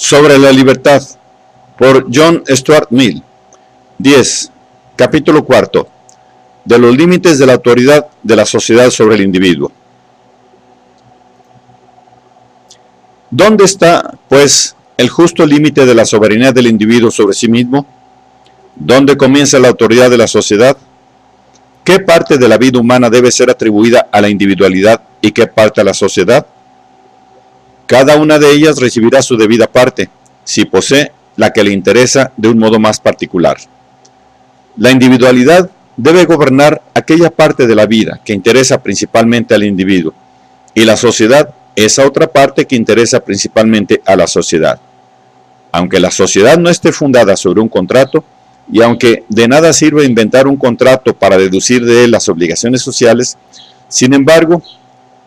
Sobre la libertad, por John Stuart Mill. 10. Capítulo 4. De los límites de la autoridad de la sociedad sobre el individuo. ¿Dónde está, pues, el justo límite de la soberanía del individuo sobre sí mismo? ¿Dónde comienza la autoridad de la sociedad? ¿Qué parte de la vida humana debe ser atribuida a la individualidad y qué parte a la sociedad? Cada una de ellas recibirá su debida parte, si posee la que le interesa de un modo más particular. La individualidad debe gobernar aquella parte de la vida que interesa principalmente al individuo, y la sociedad esa otra parte que interesa principalmente a la sociedad. Aunque la sociedad no esté fundada sobre un contrato, y aunque de nada sirve inventar un contrato para deducir de él las obligaciones sociales, sin embargo,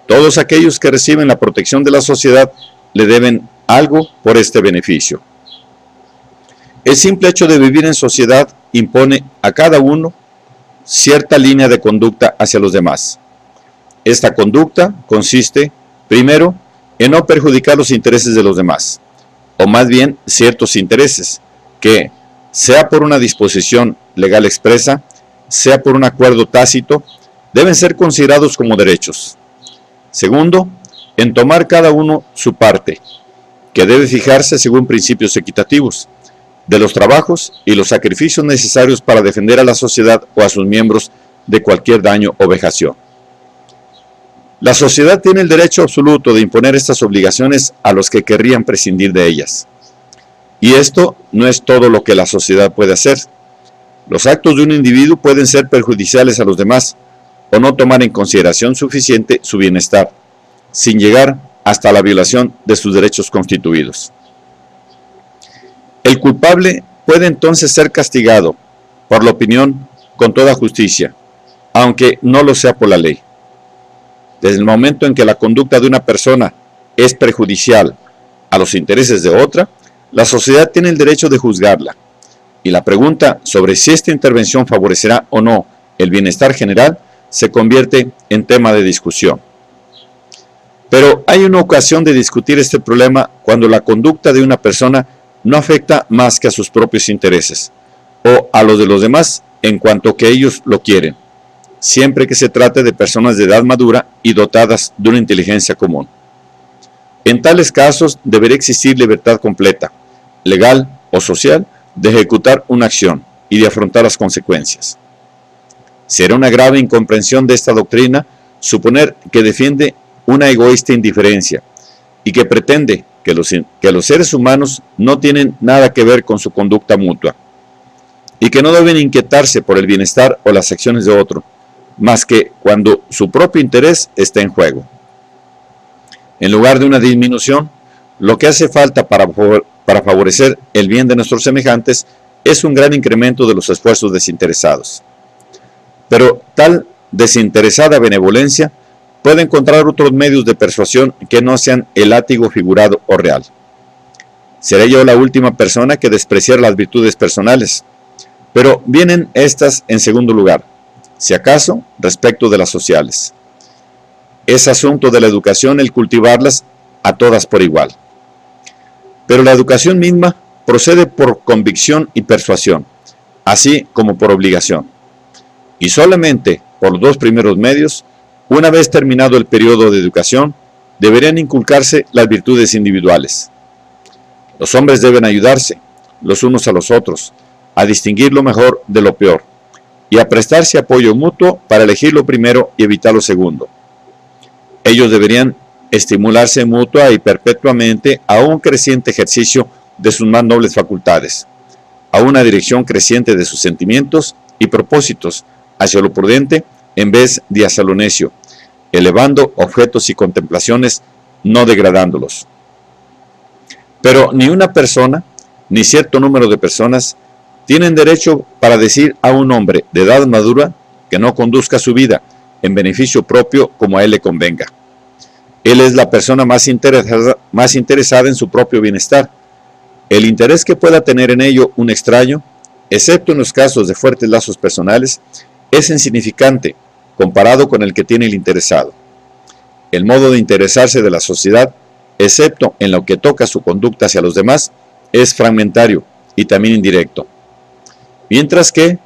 todos aquellos que reciben la protección de la sociedad le deben algo por este beneficio. El simple hecho de vivir en sociedad impone a cada uno cierta línea de conducta hacia los demás. Esta conducta consiste, primero, en no perjudicar los intereses de los demás, o más bien ciertos intereses, que, sea por una disposición legal expresa, sea por un acuerdo tácito, deben ser considerados como derechos. Segundo, en tomar cada uno su parte, que debe fijarse según principios equitativos, de los trabajos y los sacrificios necesarios para defender a la sociedad o a sus miembros de cualquier daño o vejación. La sociedad tiene el derecho absoluto de imponer estas obligaciones a los que querrían prescindir de ellas. Y esto no es todo lo que la sociedad puede hacer. Los actos de un individuo pueden ser perjudiciales a los demás, o no tomar en consideración suficiente su bienestar, sin llegar hasta la violación de sus derechos constituidos. El culpable puede entonces ser castigado, por la opinión, con toda justicia, aunque no lo sea por la ley. Desde el momento en que la conducta de una persona es perjudicial a los intereses de otra, la sociedad tiene el derecho de juzgarla, y la pregunta sobre si esta intervención favorecerá o no el bienestar general se convierte en tema de discusión. Pero hay una ocasión de discutir este problema cuando la conducta de una persona no afecta más que a sus propios intereses, o a los de los demás en cuanto que ellos lo quieren, siempre que se trate de personas de edad madura y dotadas de una inteligencia común. En tales casos debería existir libertad completa, legal o social, de ejecutar una acción y de afrontar las consecuencias. Será una grave incomprensión de esta doctrina suponer que defiende una egoísta indiferencia y que pretende que los seres humanos no tienen nada que ver con su conducta mutua y que no deben inquietarse por el bienestar o las acciones de otro, más que cuando su propio interés está en juego. En lugar de una disminución, lo que hace falta para favorecer el bien de nuestros semejantes es un gran incremento de los esfuerzos desinteresados. Pero tal desinteresada benevolencia puede encontrar otros medios de persuasión que no sean el látigo figurado o real. Seré yo la última persona que despreciar las virtudes personales, pero vienen estas en segundo lugar, si acaso, respecto de las sociales. Es asunto de la educación el cultivarlas a todas por igual. Pero la educación misma procede por convicción y persuasión, así como por obligación. Y solamente por los dos primeros medios, una vez terminado el periodo de educación, deberían inculcarse las virtudes individuales. Los hombres deben ayudarse, los unos a los otros, a distinguir lo mejor de lo peor, y a prestarse apoyo mutuo para elegir lo primero y evitar lo segundo. Ellos deberían estimularse mutua y perpetuamente a un creciente ejercicio de sus más nobles facultades, a una dirección creciente de sus sentimientos y propósitos hacia lo prudente en vez de hacia lo necio, elevando objetos y contemplaciones, no degradándolos. Pero ni una persona, ni cierto número de personas, tienen derecho para decir a un hombre de edad madura que no conduzca su vida en beneficio propio como a él le convenga. Él es la persona más interesada en su propio bienestar. El interés que pueda tener en ello un extraño, excepto en los casos de fuertes lazos personales, es insignificante comparado con el que tiene el interesado. El modo de interesarse de la sociedad excepto en lo que toca su conducta hacia los demás, es fragmentario y también indirecto. Mientras que,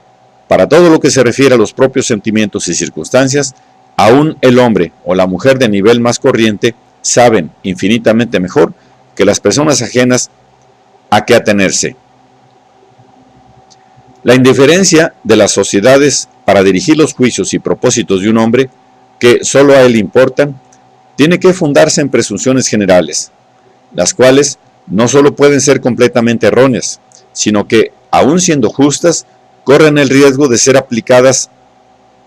para todo lo que se refiere a los propios sentimientos y circunstancias, aún el hombre o la mujer de nivel más corriente saben infinitamente mejor que las personas ajenas a qué atenerse. La indiferencia de las sociedades para dirigir los juicios y propósitos de un hombre, que solo a él importan, tiene que fundarse en presunciones generales, las cuales no solo pueden ser completamente erróneas, sino que, aun siendo justas, corren el riesgo de ser aplicadas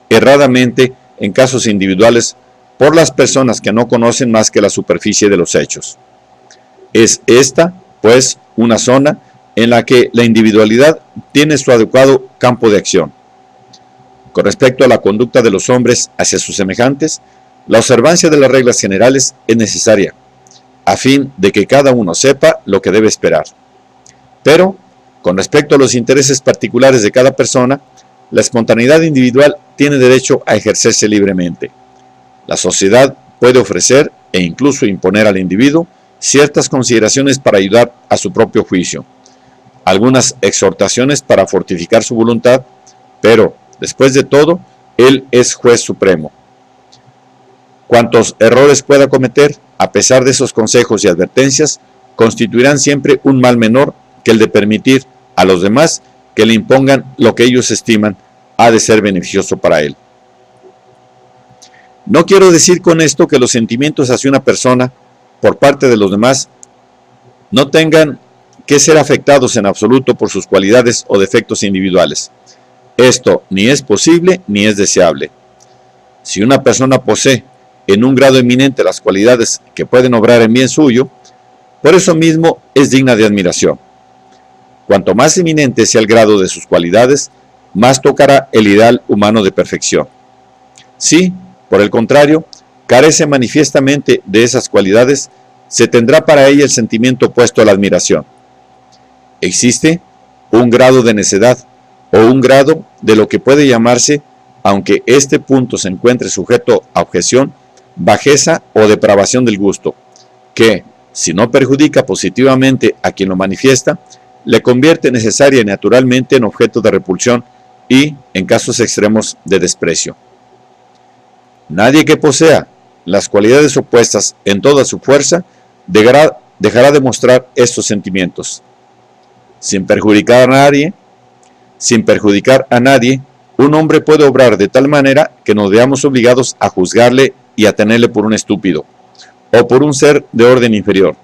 erradamente en casos individuales por las personas que no conocen más que la superficie de los hechos. Es esta, pues, una zona en la que la individualidad tiene su adecuado campo de acción. Con respecto a la conducta de los hombres hacia sus semejantes, la observancia de las reglas generales es necesaria, a fin de que cada uno sepa lo que debe esperar. Pero, con respecto a los intereses particulares de cada persona, la espontaneidad individual tiene derecho a ejercerse libremente. La sociedad puede ofrecer e incluso imponer al individuo ciertas consideraciones para ayudar a su propio juicio, algunas exhortaciones para fortificar su voluntad, pero, después de todo, él es juez supremo. Cuantos errores pueda cometer, a pesar de esos consejos y advertencias, constituirán siempre un mal menor que el de permitir a los demás que le impongan lo que ellos estiman ha de ser beneficioso para él. No quiero decir con esto que los sentimientos hacia una persona por parte de los demás no tengan que ser afectados en absoluto por sus cualidades o defectos individuales. Esto ni es posible ni es deseable. Si una persona posee en un grado eminente las cualidades que pueden obrar en bien suyo, por eso mismo es digna de admiración. Cuanto más eminente sea el grado de sus cualidades, más tocará el ideal humano de perfección. Si, por el contrario, carece manifiestamente de esas cualidades, se tendrá para ella el sentimiento opuesto a la admiración. Existe un grado de necedad o un grado de lo que puede llamarse, aunque este punto se encuentre sujeto a objeción, bajeza o depravación del gusto, que, si no perjudica positivamente a quien lo manifiesta, le convierte necesaria y naturalmente en objeto de repulsión y, en casos extremos, de desprecio. Nadie que posea las cualidades opuestas en toda su fuerza dejará de mostrar estos sentimientos. Sin perjudicar a nadie, un hombre puede obrar de tal manera que nos veamos obligados a juzgarle y a tenerle por un estúpido, o por un ser de orden inferior.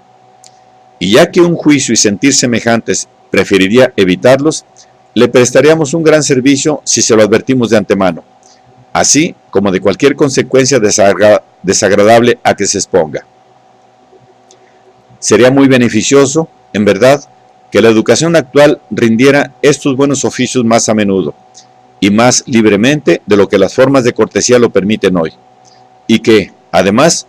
Y ya que un juicio y sentir semejantes preferiría evitarlos, le prestaríamos un gran servicio si se lo advertimos de antemano, así como de cualquier consecuencia desagradable a que se exponga. Sería muy beneficioso, en verdad, que la educación actual rindiera estos buenos oficios más a menudo y más libremente de lo que las formas de cortesía lo permiten hoy, y que, además,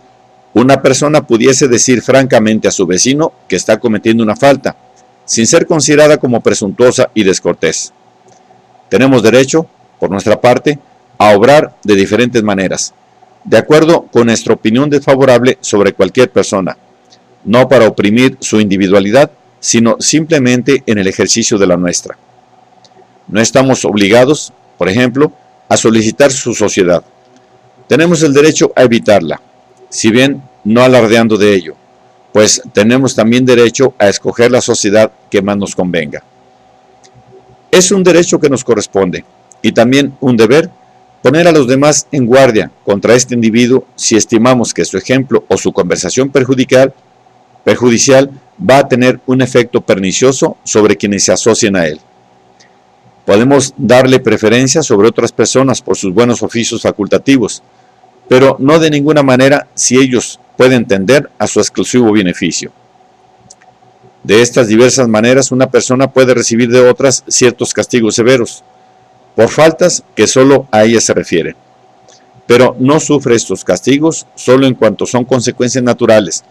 una persona pudiese decir francamente a su vecino que está cometiendo una falta, sin ser considerada como presuntuosa y descortés. Tenemos derecho, por nuestra parte, a obrar de diferentes maneras, de acuerdo con nuestra opinión desfavorable sobre cualquier persona, no para oprimir su individualidad, sino simplemente en el ejercicio de la nuestra. No estamos obligados, por ejemplo, a solicitar su sociedad. Tenemos el derecho a evitarla, si bien no alardeando de ello, pues tenemos también derecho a escoger la sociedad que más nos convenga. Es un derecho que nos corresponde, y también un deber, poner a los demás en guardia contra este individuo si estimamos que su ejemplo o su conversación perjudicial va a tener un efecto pernicioso sobre quienes se asocien a él. Podemos darle preferencia sobre otras personas por sus buenos oficios facultativos, pero no de ninguna manera si ellos pueden tender a su exclusivo beneficio. De estas diversas maneras, una persona puede recibir de otras ciertos castigos severos, por faltas que solo a ella se refieren, pero no sufre estos castigos solo en cuanto son consecuencias naturales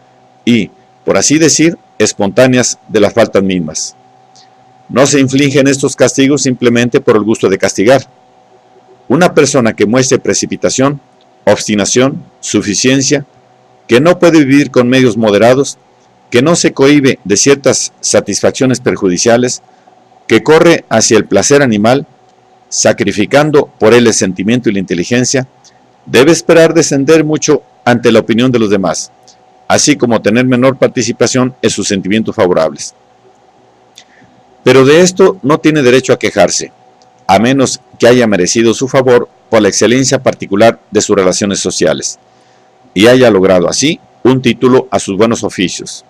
y, por así decir, espontáneas de las faltas mismas. No se infligen estos castigos simplemente por el gusto de castigar. Una persona que muestre precipitación, obstinación, suficiencia, que no puede vivir con medios moderados, que no se cohíbe de ciertas satisfacciones perjudiciales, que corre hacia el placer animal, sacrificando por él el sentimiento y la inteligencia, debe esperar descender mucho ante la opinión de los demás, así como tener menor participación en sus sentimientos favorables. Pero de esto no tiene derecho a quejarse, a menos que haya merecido su favor por la excelencia particular de sus relaciones sociales, y haya logrado así un título a sus buenos oficios,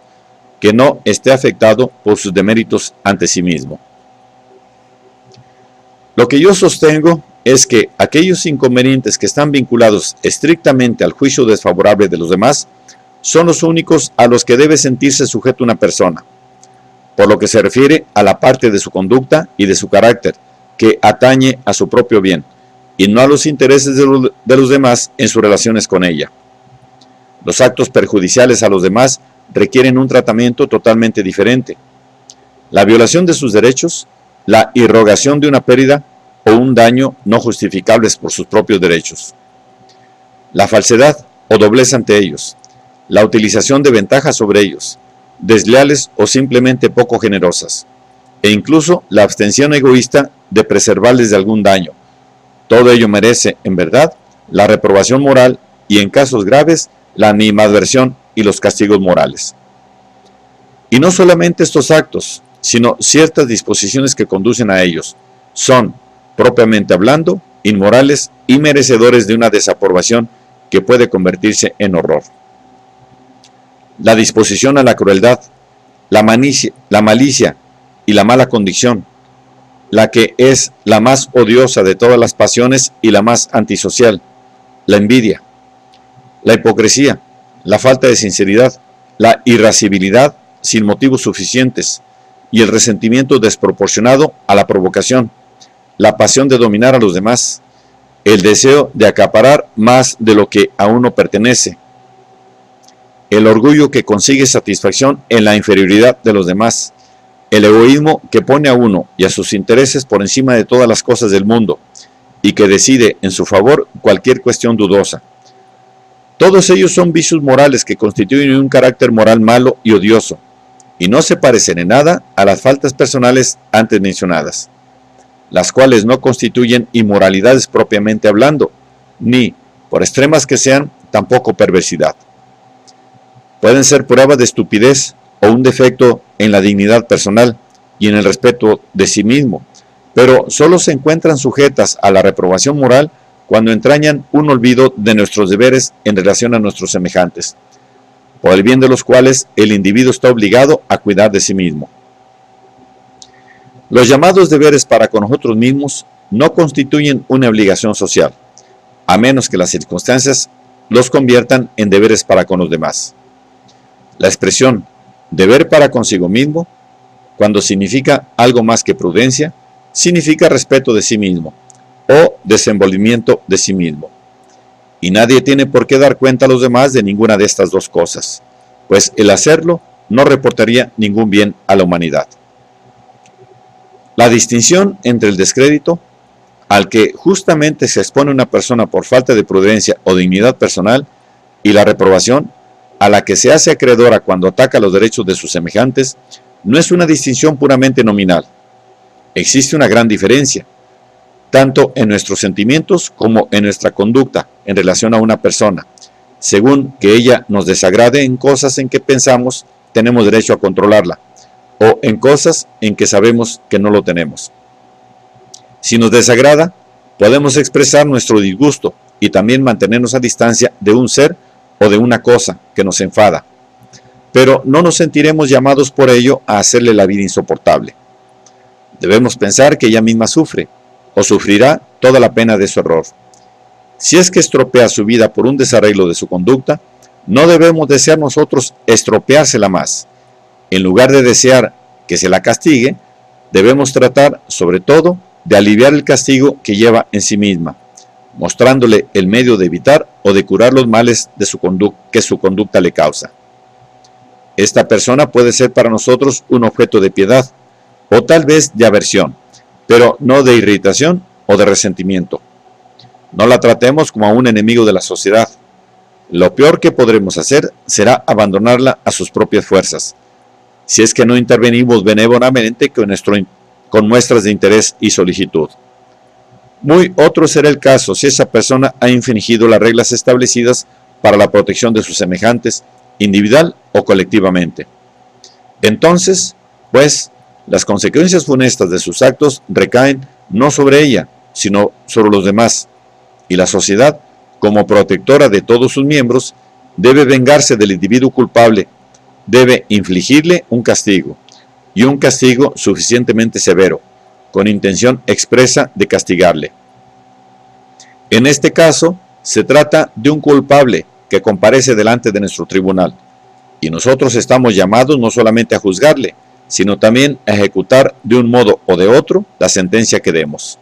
que no esté afectado por sus deméritos ante sí mismo. Lo que yo sostengo es que aquellos inconvenientes que están vinculados estrictamente al juicio desfavorable de los demás son los únicos a los que debe sentirse sujeto una persona, por lo que se refiere a la parte de su conducta y de su carácter que atañe a su propio bien, y no a los intereses de los demás en sus relaciones con ella. Los actos perjudiciales a los demás requieren un tratamiento totalmente diferente. La violación de sus derechos, la irrogación de una pérdida o un daño no justificables por sus propios derechos. La falsedad o doblez ante ellos, la utilización de ventajas sobre ellos, desleales o simplemente poco generosas, e incluso la abstención egoísta de preservarles de algún daño. Todo ello merece, en verdad, la reprobación moral y, en casos graves, la animadversión y los castigos morales. Y no solamente estos actos, sino ciertas disposiciones que conducen a ellos, son, propiamente hablando, inmorales y merecedores de una desaprobación que puede convertirse en horror. La disposición a la crueldad, la malicia y la mala condición, la que es la más odiosa de todas las pasiones y la más antisocial, la envidia, la hipocresía, la falta de sinceridad, la irascibilidad sin motivos suficientes y el resentimiento desproporcionado a la provocación, la pasión de dominar a los demás, el deseo de acaparar más de lo que a uno pertenece, el orgullo que consigue satisfacción en la inferioridad de los demás, el egoísmo que pone a uno y a sus intereses por encima de todas las cosas del mundo y que decide en su favor cualquier cuestión dudosa. Todos ellos son vicios morales que constituyen un carácter moral malo y odioso, y no se parecen en nada a las faltas personales antes mencionadas, las cuales no constituyen inmoralidades propiamente hablando, ni, por extremas que sean, tampoco perversidad. Pueden ser pruebas de estupidez o un defecto en la dignidad personal y en el respeto de sí mismo, pero solo se encuentran sujetas a la reprobación moral cuando entrañan un olvido de nuestros deberes en relación a nuestros semejantes, por el bien de los cuales el individuo está obligado a cuidar de sí mismo. Los llamados deberes para con nosotros mismos no constituyen una obligación social, a menos que las circunstancias los conviertan en deberes para con los demás. La expresión deber para consigo mismo, cuando significa algo más que prudencia, significa respeto de sí mismo o desenvolvimiento de sí mismo. Y nadie tiene por qué dar cuenta a los demás de ninguna de estas dos cosas, pues el hacerlo no reportaría ningún bien a la humanidad. La distinción entre el descrédito, al que justamente se expone una persona por falta de prudencia o dignidad personal, y la reprobación, a la que se hace acreedora cuando ataca los derechos de sus semejantes, no es una distinción puramente nominal. Existe una gran diferencia, tanto en nuestros sentimientos como en nuestra conducta en relación a una persona, según que ella nos desagrade en cosas en que pensamos tenemos derecho a controlarla, o en cosas en que sabemos que no lo tenemos. Si nos desagrada, podemos expresar nuestro disgusto y también mantenernos a distancia de un ser o de una cosa que nos enfada, pero no nos sentiremos llamados por ello a hacerle la vida insoportable. Debemos pensar que ella misma sufre, o sufrirá toda la pena de su error. Si es que estropea su vida por un desarreglo de su conducta, no debemos desear nosotros estropeársela más. En lugar de desear que se la castigue, debemos tratar, sobre todo, de aliviar el castigo que lleva en sí misma, mostrándole el medio de evitar o de curar los males de que su conducta le causa. Esta persona puede ser para nosotros un objeto de piedad, o tal vez de aversión, pero no de irritación o de resentimiento. No la tratemos como a un enemigo de la sociedad. Lo peor que podremos hacer será abandonarla a sus propias fuerzas, si es que no intervenimos benévolamente con muestras de interés y solicitud. Muy otro será el caso si esa persona ha infringido las reglas establecidas para la protección de sus semejantes, individual o colectivamente. Entonces, pues, las consecuencias funestas de sus actos recaen no sobre ella, sino sobre los demás, y la sociedad, como protectora de todos sus miembros, debe vengarse del individuo culpable, debe infligirle un castigo, y un castigo suficientemente severo, con intención expresa de castigarle. En este caso, se trata de un culpable que comparece delante de nuestro tribunal, y nosotros estamos llamados no solamente a juzgarle, sino también a ejecutar de un modo o de otro la sentencia que demos.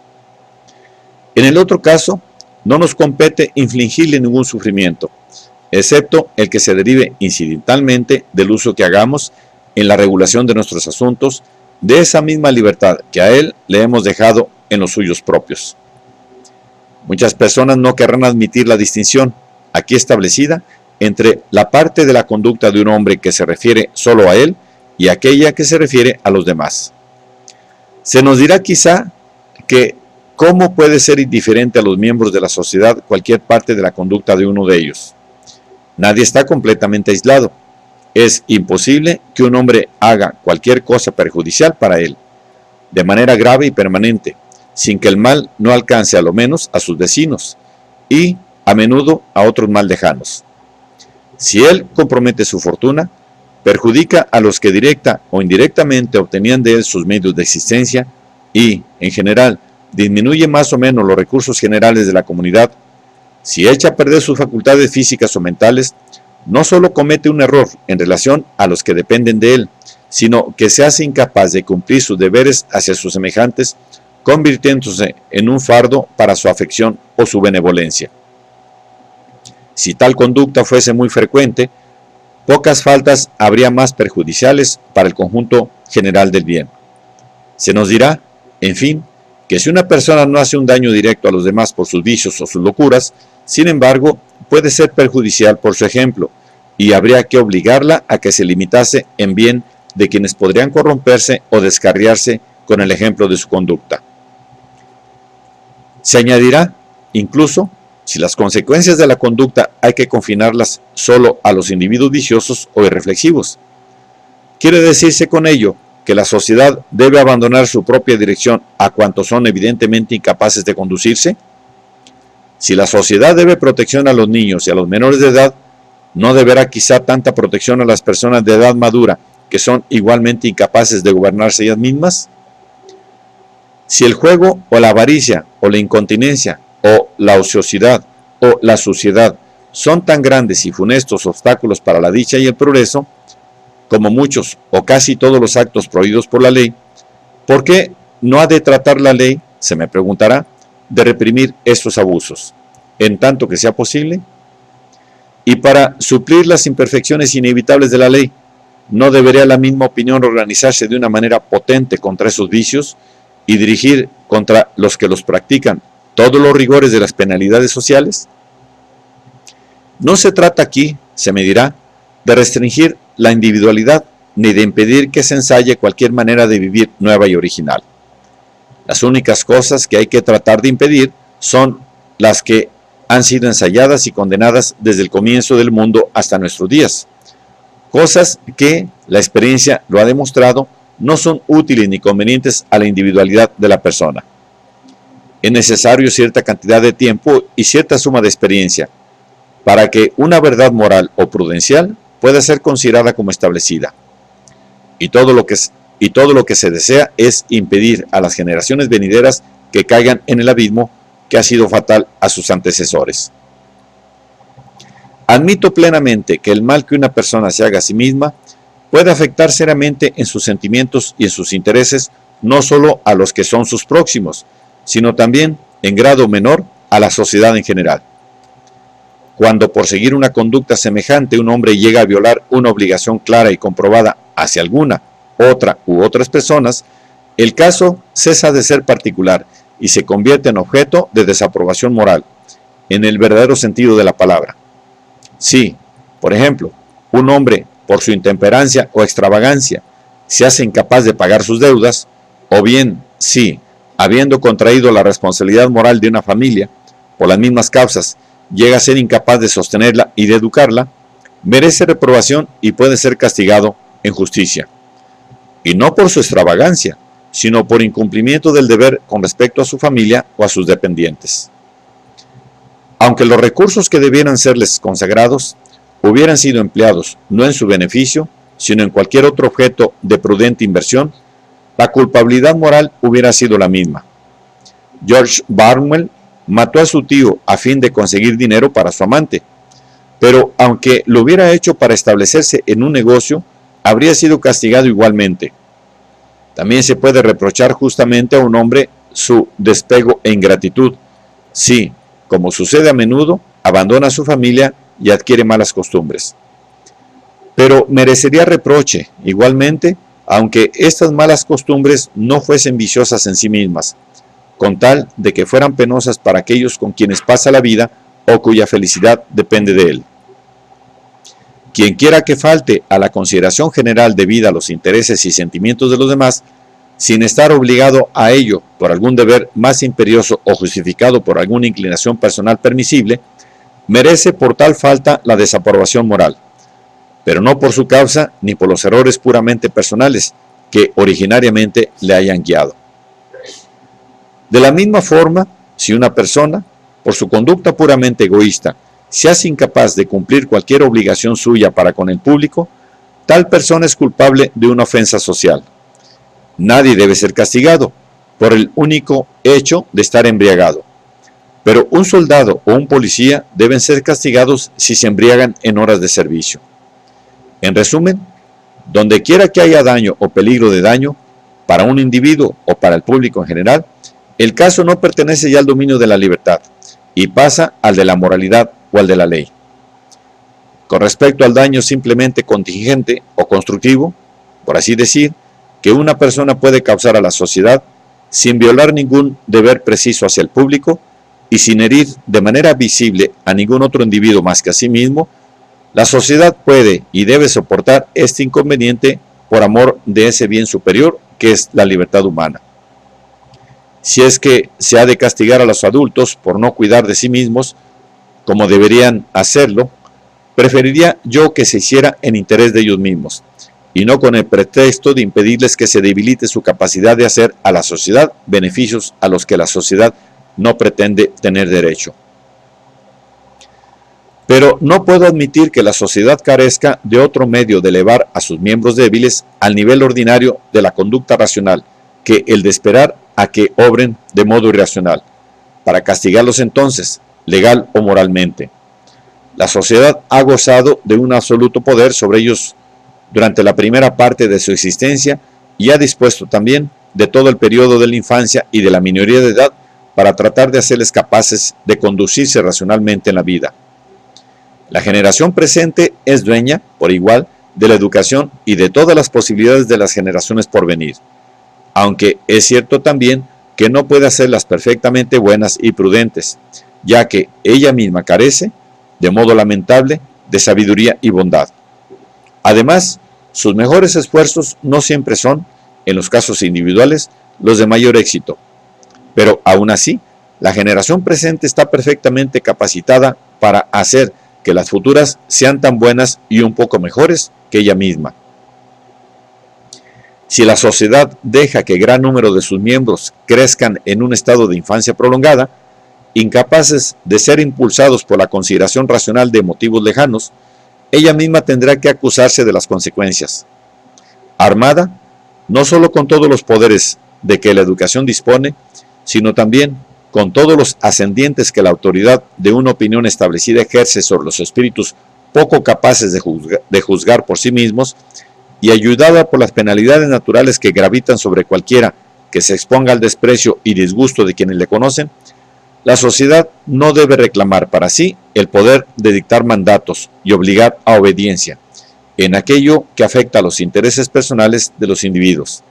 En el otro caso, no nos compete infligirle ningún sufrimiento, excepto el que se derive incidentalmente del uso que hagamos en la regulación de nuestros asuntos, de esa misma libertad que a él le hemos dejado en los suyos propios. Muchas personas no querrán admitir la distinción aquí establecida entre la parte de la conducta de un hombre que se refiere solo a él y aquella que se refiere a los demás. Se nos dirá quizá que ¿cómo puede ser indiferente a los miembros de la sociedad cualquier parte de la conducta de uno de ellos? Nadie está completamente aislado. Es imposible que un hombre haga cualquier cosa perjudicial para él, de manera grave y permanente, sin que el mal no alcance a lo menos a sus vecinos y, a menudo, a otros más lejanos. Si él compromete su fortuna, perjudica a los que directa o indirectamente obtenían de él sus medios de existencia y, en general, disminuye más o menos los recursos generales de la comunidad. Si echa a perder sus facultades físicas o mentales, no solo comete un error en relación a los que dependen de él, sino que se hace incapaz de cumplir sus deberes hacia sus semejantes, convirtiéndose en un fardo para su afección o su benevolencia. Si tal conducta fuese muy frecuente, pocas faltas habría más perjudiciales para el conjunto general del bien. Se nos dirá, en fin, que si una persona no hace un daño directo a los demás por sus vicios o sus locuras, sin embargo, puede ser perjudicial por su ejemplo, y habría que obligarla a que se limitase en bien de quienes podrían corromperse o descarriarse con el ejemplo de su conducta. Se añadirá, incluso, si las consecuencias de la conducta hay que confinarlas solo a los individuos viciosos o irreflexivos. Quiere decirse con ello que la sociedad debe abandonar su propia dirección a cuantos son evidentemente incapaces de conducirse. Si la sociedad debe protección a los niños y a los menores de edad, ¿no deberá quizá tanta protección a las personas de edad madura que son igualmente incapaces de gobernarse ellas mismas? Si el juego o la avaricia o la incontinencia o la ociosidad o la suciedad son tan grandes y funestos obstáculos para la dicha y el progreso, como muchos o casi todos los actos prohibidos por la ley, ¿por qué no ha de tratar la ley, se me preguntará, de reprimir estos abusos, en tanto que sea posible? Y para suplir las imperfecciones inevitables de la ley, ¿no debería la misma opinión organizarse de una manera potente contra esos vicios y dirigir contra los que los practican todos los rigores de las penalidades sociales? No se trata aquí, se me dirá, de restringir la individualidad ni de impedir que se ensaye cualquier manera de vivir nueva y original. Las únicas cosas que hay que tratar de impedir son las que han sido ensayadas y condenadas desde el comienzo del mundo hasta nuestros días. Cosas que, la experiencia lo ha demostrado, no son útiles ni convenientes a la individualidad de la persona. Es necesario cierta cantidad de tiempo y cierta suma de experiencia para que una verdad moral o prudencial pueda ser considerada como establecida. Y todo lo que se desea es impedir a las generaciones venideras que caigan en el abismo que ha sido fatal a sus antecesores. Admito plenamente que el mal que una persona se haga a sí misma puede afectar seriamente en sus sentimientos y en sus intereses, no solo a los que son sus próximos, sino también, en grado menor, a la sociedad en general. Cuando por seguir una conducta semejante un hombre llega a violar una obligación clara y comprobada hacia alguna, otra u otras personas, el caso cesa de ser particular y se convierte en objeto de desaprobación moral, en el verdadero sentido de la palabra. Si, por ejemplo, un hombre, por su intemperancia o extravagancia, se hace incapaz de pagar sus deudas, o bien si, habiendo contraído la responsabilidad moral de una familia, por las mismas causas, llega a ser incapaz de sostenerla y de educarla, merece reprobación y puede ser castigado en justicia. Y no por su extravagancia, sino por incumplimiento del deber con respecto a su familia o a sus dependientes. Aunque los recursos que debieran serles consagrados hubieran sido empleados no en su beneficio, sino en cualquier otro objeto de prudente inversión, la culpabilidad moral hubiera sido la misma. George Barnwell mató a su tío a fin de conseguir dinero para su amante, pero aunque lo hubiera hecho para establecerse en un negocio, habría sido castigado igualmente. También se puede reprochar justamente a un hombre su despego e ingratitud, si, como sucede a menudo, abandona a su familia y adquiere malas costumbres. Pero merecería reproche, igualmente, aunque estas malas costumbres no fuesen viciosas en sí mismas, con tal de que fueran penosas para aquellos con quienes pasa la vida o cuya felicidad depende de él. Quien quiera que falte a la consideración general debida a los intereses y sentimientos de los demás, sin estar obligado a ello por algún deber más imperioso o justificado por alguna inclinación personal permisible, merece por tal falta la desaprobación moral, pero no por su causa ni por los errores puramente personales que originariamente le hayan guiado. De la misma forma, si una persona, por su conducta puramente egoísta, se hace incapaz de cumplir cualquier obligación suya para con el público, tal persona es culpable de una ofensa social. Nadie debe ser castigado por el único hecho de estar embriagado, pero un soldado o un policía deben ser castigados si se embriagan en horas de servicio. En resumen, donde quiera que haya daño o peligro de daño, para un individuo o para el público en general, el caso no pertenece ya al dominio de la libertad y pasa al de la moralidad o al de la ley. Con respecto al daño simplemente contingente o constructivo, por así decir, que una persona puede causar a la sociedad sin violar ningún deber preciso hacia el público y sin herir de manera visible a ningún otro individuo más que a sí mismo, la sociedad puede y debe soportar este inconveniente por amor de ese bien superior que es la libertad humana. Si es que se ha de castigar a los adultos por no cuidar de sí mismos, como deberían hacerlo, preferiría yo que se hiciera en interés de ellos mismos, y no con el pretexto de impedirles que se debilite su capacidad de hacer a la sociedad beneficios a los que la sociedad no pretende tener derecho. Pero no puedo admitir que la sociedad carezca de otro medio de elevar a sus miembros débiles al nivel ordinario de la conducta racional, que el de esperar a que obren de modo irracional, para castigarlos entonces, legal o moralmente. La sociedad ha gozado de un absoluto poder sobre ellos durante la primera parte de su existencia y ha dispuesto también de todo el periodo de la infancia y de la minoría de edad para tratar de hacerles capaces de conducirse racionalmente en la vida. La generación presente es dueña, por igual, de la educación y de todas las posibilidades de las generaciones por venir, aunque es cierto también que no puede hacerlas perfectamente buenas y prudentes, ya que ella misma carece, de modo lamentable, de sabiduría y bondad. Además, sus mejores esfuerzos no siempre son, en los casos individuales, los de mayor éxito, pero aún así, la generación presente está perfectamente capacitada para hacer que las futuras sean tan buenas y un poco mejores que ella misma. Si la sociedad deja que gran número de sus miembros crezcan en un estado de infancia prolongada, incapaces de ser impulsados por la consideración racional de motivos lejanos, ella misma tendrá que acusarse de las consecuencias. Armada, no solo con todos los poderes de que la educación dispone, sino también con todos los ascendientes que la autoridad de una opinión establecida ejerce sobre los espíritus poco capaces de juzgar por sí mismos, y ayudada por las penalidades naturales que gravitan sobre cualquiera que se exponga al desprecio y disgusto de quienes le conocen, la sociedad no debe reclamar para sí el poder de dictar mandatos y obligar a obediencia en aquello que afecta a los intereses personales de los individuos.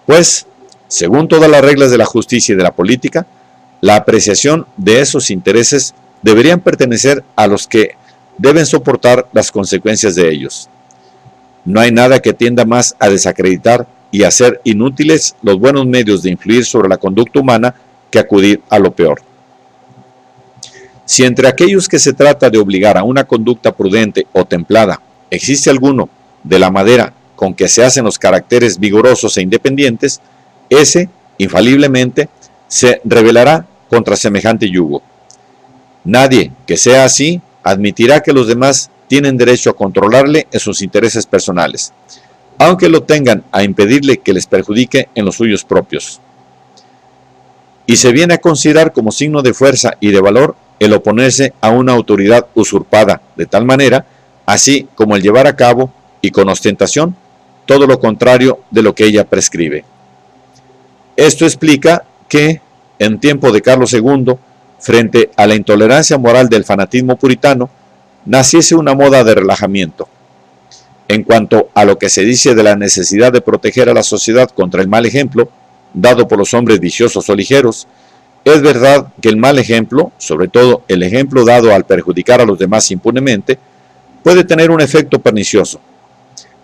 Pues, según todas las reglas de la justicia y de la política, la apreciación de esos intereses deberían pertenecer a los que deben soportar las consecuencias de ellos. No hay nada que tienda más a desacreditar y hacer inútiles los buenos medios de influir sobre la conducta humana que acudir a lo peor. Si entre aquellos que se trata de obligar a una conducta prudente o templada existe alguno de la madera con que se hacen los caracteres vigorosos e independientes, ese, infaliblemente, se rebelará contra semejante yugo. Nadie que sea así admitirá que los demás tienen derecho a controlarle en sus intereses personales, aunque lo tengan a impedirle que les perjudique en los suyos propios. Y se viene a considerar como signo de fuerza y de valor el oponerse a una autoridad usurpada de tal manera, así como el llevar a cabo, y con ostentación, todo lo contrario de lo que ella prescribe. Esto explica que, en tiempo de Carlos II, frente a la intolerancia moral del fanatismo puritano, naciese una moda de relajamiento. En cuanto a lo que se dice de la necesidad de proteger a la sociedad contra el mal ejemplo, dado por los hombres viciosos o ligeros, es verdad que el mal ejemplo, sobre todo el ejemplo dado al perjudicar a los demás impunemente, puede tener un efecto pernicioso.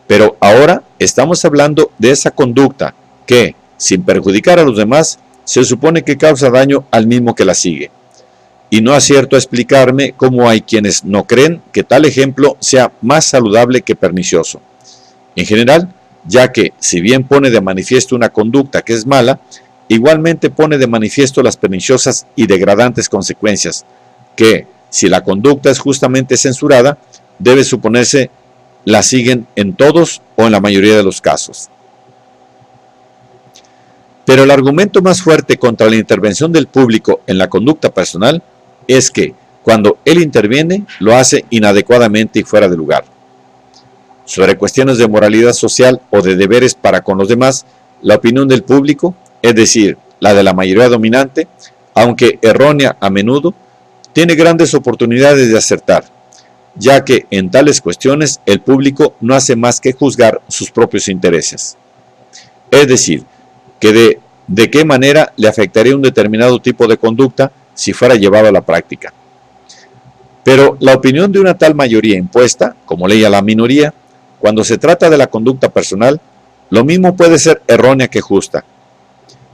Pero ahora estamos hablando de esa conducta que, sin perjudicar a los demás, se supone que causa daño al mismo que la sigue. Y no acierto a explicarme cómo hay quienes no creen que tal ejemplo sea más saludable que pernicioso. En general, ya que, si bien pone de manifiesto una conducta que es mala, igualmente pone de manifiesto las perniciosas y degradantes consecuencias, que, si la conducta es justamente censurada, debe suponerse la siguen en todos o en la mayoría de los casos. Pero el argumento más fuerte contra la intervención del público en la conducta personal es que, cuando él interviene, lo hace inadecuadamente y fuera de lugar. Sobre cuestiones de moralidad social o de deberes para con los demás, la opinión del público, es decir, la de la mayoría dominante, aunque errónea a menudo, tiene grandes oportunidades de acertar, ya que en tales cuestiones el público no hace más que juzgar sus propios intereses. Es decir, que de qué manera le afectaría un determinado tipo de conducta si fuera llevado a la práctica. Pero la opinión de una tal mayoría impuesta, como ley a la minoría, cuando se trata de la conducta personal, lo mismo puede ser errónea que justa,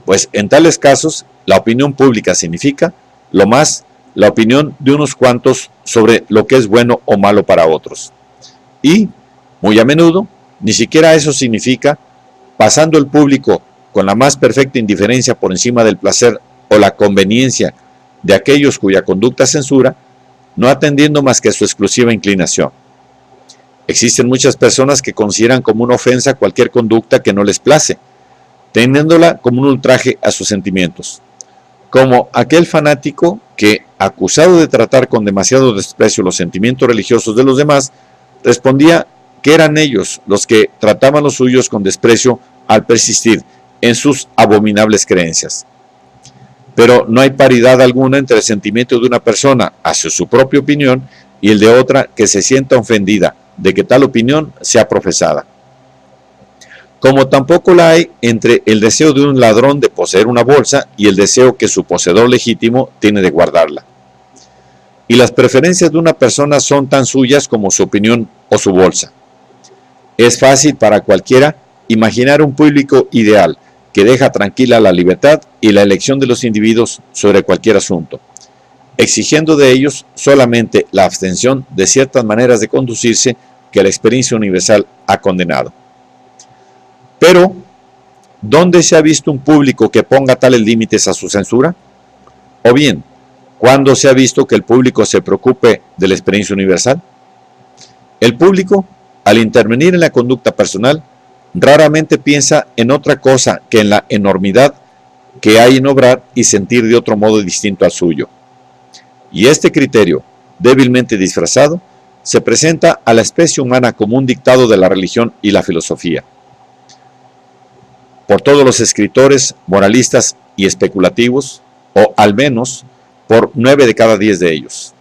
pues en tales casos la opinión pública significa, lo más, la opinión de unos cuantos sobre lo que es bueno o malo para otros. Y, muy a menudo, ni siquiera eso significa, pasando el público con la más perfecta indiferencia por encima del placer o la conveniencia de aquellos cuya conducta censura, no atendiendo más que a su exclusiva inclinación. Existen muchas personas que consideran como una ofensa cualquier conducta que no les place, teniéndola como un ultraje a sus sentimientos, como aquel fanático que, acusado de tratar con demasiado desprecio los sentimientos religiosos de los demás, respondía que eran ellos los que trataban los suyos con desprecio al persistir en sus abominables creencias. Pero no hay paridad alguna entre el sentimiento de una persona hacia su propia opinión y el de otra que se sienta ofendida de que tal opinión sea profesada. Como tampoco la hay entre el deseo de un ladrón de poseer una bolsa y el deseo que su poseedor legítimo tiene de guardarla. Y las preferencias de una persona son tan suyas como su opinión o su bolsa. Es fácil para cualquiera imaginar un público ideal que deja tranquila la libertad y la elección de los individuos sobre cualquier asunto, exigiendo de ellos solamente la abstención de ciertas maneras de conducirse que la experiencia universal ha condenado. Pero, ¿dónde se ha visto un público que ponga tales límites a su censura? O bien, ¿cuándo se ha visto que el público se preocupe de la experiencia universal? El público, al intervenir en la conducta personal, raramente piensa en otra cosa que en la enormidad que hay en obrar y sentir de otro modo distinto al suyo. Y este criterio, débilmente disfrazado, se presenta a la especie humana como un dictado de la religión y la filosofía. Por todos los escritores, moralistas y especulativos, o al menos por 9 de cada 10 de ellos.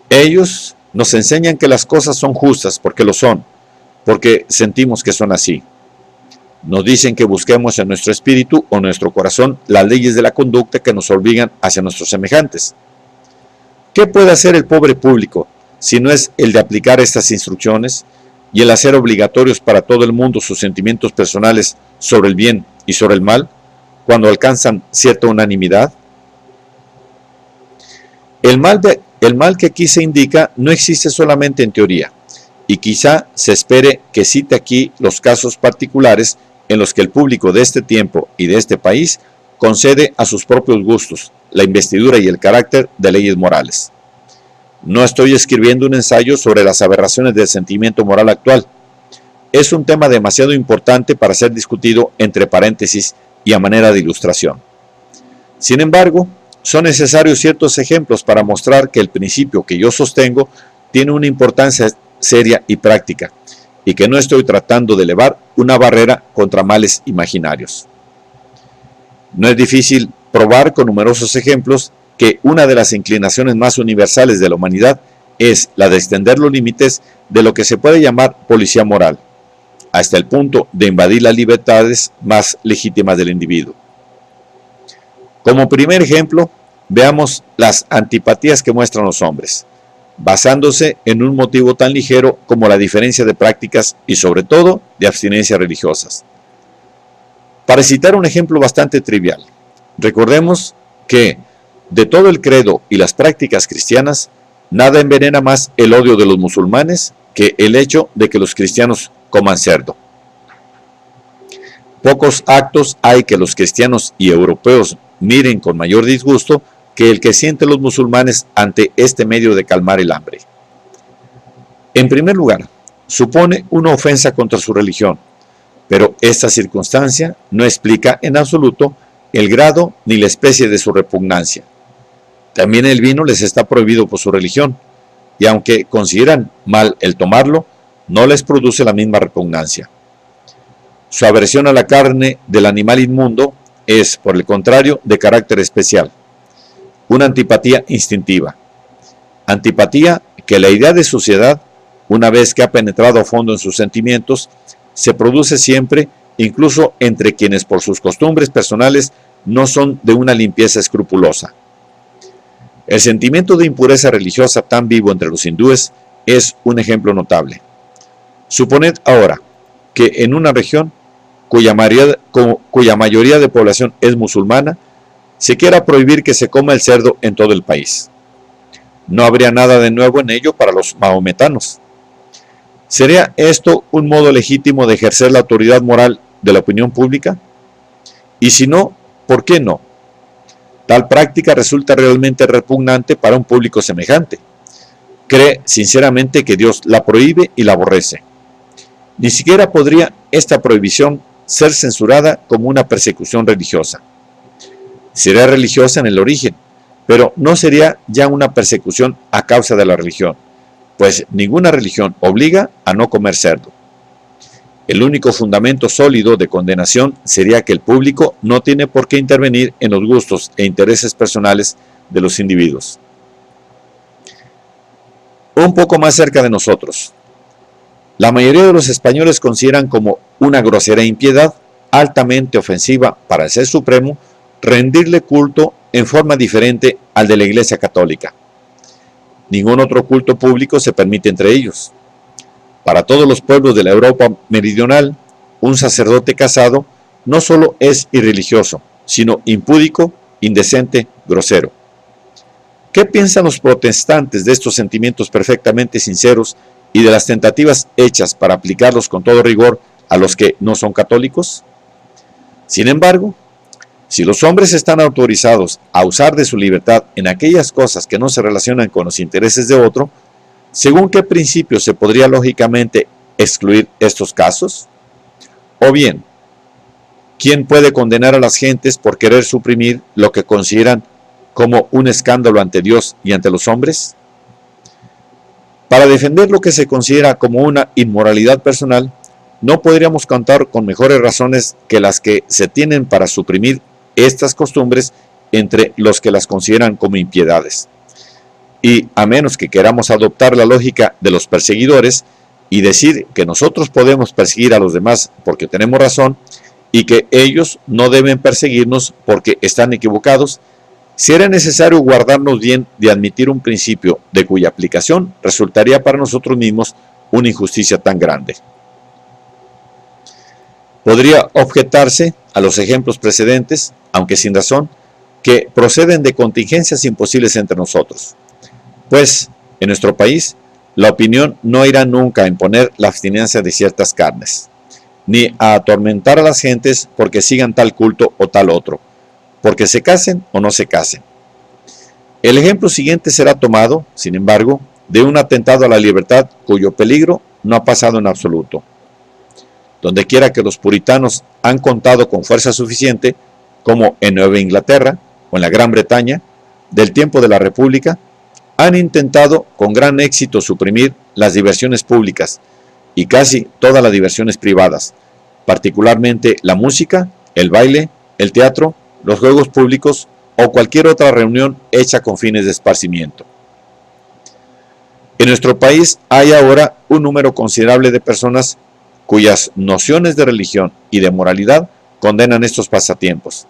Ellos nos enseñan que las cosas son justas porque lo son, porque sentimos que son así. Nos dicen que busquemos en nuestro espíritu o nuestro corazón las leyes de la conducta que nos obligan hacia nuestros semejantes. ¿Qué puede hacer el pobre público si no es el de aplicar estas instrucciones y el hacer obligatorios para todo el mundo sus sentimientos personales sobre el bien y sobre el mal cuando alcanzan cierta unanimidad? El mal que aquí se indica no existe solamente en teoría, y quizá se espere que cite aquí los casos particulares en los que el público de este tiempo y de este país concede a sus propios gustos la investidura y el carácter de leyes morales. No estoy escribiendo un ensayo sobre las aberraciones del sentimiento moral actual. Es un tema demasiado importante para ser discutido entre paréntesis y a manera de ilustración. Sin embargo, son necesarios ciertos ejemplos para mostrar que el principio que yo sostengo tiene una importancia seria y práctica, y que no estoy tratando de elevar una barrera contra males imaginarios. No es difícil probar con numerosos ejemplos que una de las inclinaciones más universales de la humanidad es la de extender los límites de lo que se puede llamar policía moral, hasta el punto de invadir las libertades más legítimas del individuo. Como primer ejemplo, veamos las antipatías que muestran los hombres, basándose en un motivo tan ligero como la diferencia de prácticas y sobre todo de abstinencias religiosas. Para citar un ejemplo bastante trivial, recordemos que de todo el credo y las prácticas cristianas, nada envenena más el odio de los musulmanes que el hecho de que los cristianos coman cerdo. Pocos actos hay que los cristianos y europeos miren con mayor disgusto que el que sienten los musulmanes ante este medio de calmar el hambre. En primer lugar, supone una ofensa contra su religión, pero esta circunstancia no explica en absoluto el grado ni la especie de su repugnancia. También el vino les está prohibido por su religión, y aunque consideran mal el tomarlo, no les produce la misma repugnancia. Su aversión a la carne del animal inmundo es, por el contrario, de carácter especial, una antipatía instintiva. Antipatía que la idea de suciedad, una vez que ha penetrado a fondo en sus sentimientos, se produce siempre, incluso entre quienes por sus costumbres personales no son de una limpieza escrupulosa. El sentimiento de impureza religiosa tan vivo entre los hindúes es un ejemplo notable. Suponed ahora que en una región cuya mayoría de población es musulmana, se quiera prohibir que se coma el cerdo en todo el país. No habría nada de nuevo en ello para los mahometanos. ¿Sería esto un modo legítimo de ejercer la autoridad moral de la opinión pública? Y si no, ¿por qué no? Tal práctica resulta realmente repugnante para un público semejante. Cree sinceramente que Dios la prohíbe y la aborrece. Ni siquiera podría esta prohibición ser censurada como una persecución religiosa. Sería religiosa en el origen, pero no sería ya una persecución a causa de la religión, pues ninguna religión obliga a no comer cerdo. El único fundamento sólido de condenación sería que el público no tiene por qué intervenir en los gustos e intereses personales de los individuos. Un poco más cerca de nosotros. La mayoría de los españoles consideran como una grosera impiedad altamente ofensiva para el Ser Supremo rendirle culto en forma diferente al de la Iglesia Católica. Ningún otro culto público se permite entre ellos. Para todos los pueblos de la Europa meridional, un sacerdote casado no solo es irreligioso, sino impúdico, indecente, grosero. ¿Qué piensan los protestantes de estos sentimientos perfectamente sinceros y de las tentativas hechas para aplicarlos con todo rigor a los que no son católicos? Sin embargo, si los hombres están autorizados a usar de su libertad en aquellas cosas que no se relacionan con los intereses de otro, ¿según qué principio se podría lógicamente excluir estos casos? O bien, ¿quién puede condenar a las gentes por querer suprimir lo que consideran como un escándalo ante Dios y ante los hombres? Para defender lo que se considera como una inmoralidad personal, no podríamos contar con mejores razones que las que se tienen para suprimir estas costumbres entre los que las consideran como impiedades. Y a menos que queramos adoptar la lógica de los perseguidores y decir que nosotros podemos perseguir a los demás porque tenemos razón y que ellos no deben perseguirnos porque están equivocados, Si era necesario guardarnos bien de admitir un principio de cuya aplicación resultaría para nosotros mismos una injusticia tan grande. Podría objetarse a los ejemplos precedentes, aunque sin razón, que proceden de contingencias imposibles entre nosotros. Pues, en nuestro país, la opinión no irá nunca a imponer la abstinencia de ciertas carnes, ni a atormentar a las gentes porque sigan tal culto o tal otro, porque se casen o no se casen. El ejemplo siguiente será tomado, sin embargo, de un atentado a la libertad cuyo peligro no ha pasado en absoluto. Donde quiera que los puritanos han contado con fuerza suficiente, como en Nueva Inglaterra o en la Gran Bretaña, del tiempo de la República, han intentado con gran éxito suprimir las diversiones públicas y casi todas las diversiones privadas, particularmente la música, el baile, el teatro, los juegos públicos o cualquier otra reunión hecha con fines de esparcimiento. En nuestro país hay ahora un número considerable de personas cuyas nociones de religión y de moralidad condenan estos pasatiempos.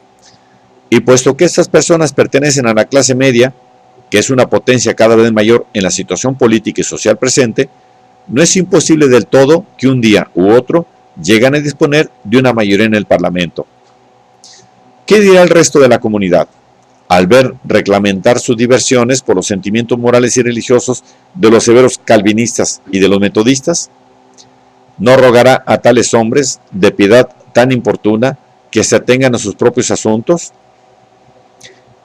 Y puesto que estas personas pertenecen a la clase media, que es una potencia cada vez mayor en la situación política y social presente, no es imposible del todo que un día u otro lleguen a disponer de una mayoría en el Parlamento. ¿Qué dirá el resto de la comunidad al ver reglamentar sus diversiones por los sentimientos morales y religiosos de los severos calvinistas y de los metodistas? ¿No rogará a tales hombres de piedad tan importuna que se atengan a sus propios asuntos?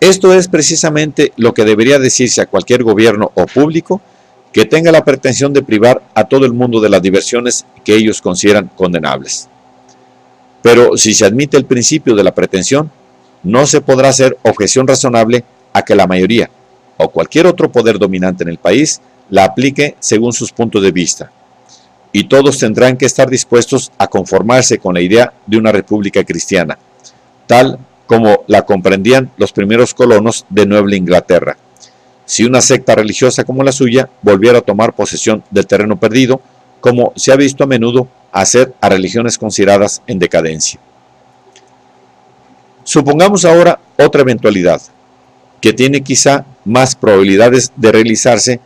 Esto es precisamente lo que debería decirse a cualquier gobierno o público que tenga la pretensión de privar a todo el mundo de las diversiones que ellos consideran condenables. Pero si se admite el principio de la pretensión, no se podrá hacer objeción razonable a que la mayoría o cualquier otro poder dominante en el país la aplique según sus puntos de vista. Y todos tendrán que estar dispuestos a conformarse con la idea de una república cristiana, tal como la comprendían los primeros colonos de Nueva Inglaterra, si una secta religiosa como la suya volviera a tomar posesión del terreno perdido, como se ha visto a menudo hacer a religiones consideradas en decadencia. Supongamos ahora otra eventualidad, que tiene quizá más probabilidades de realizarse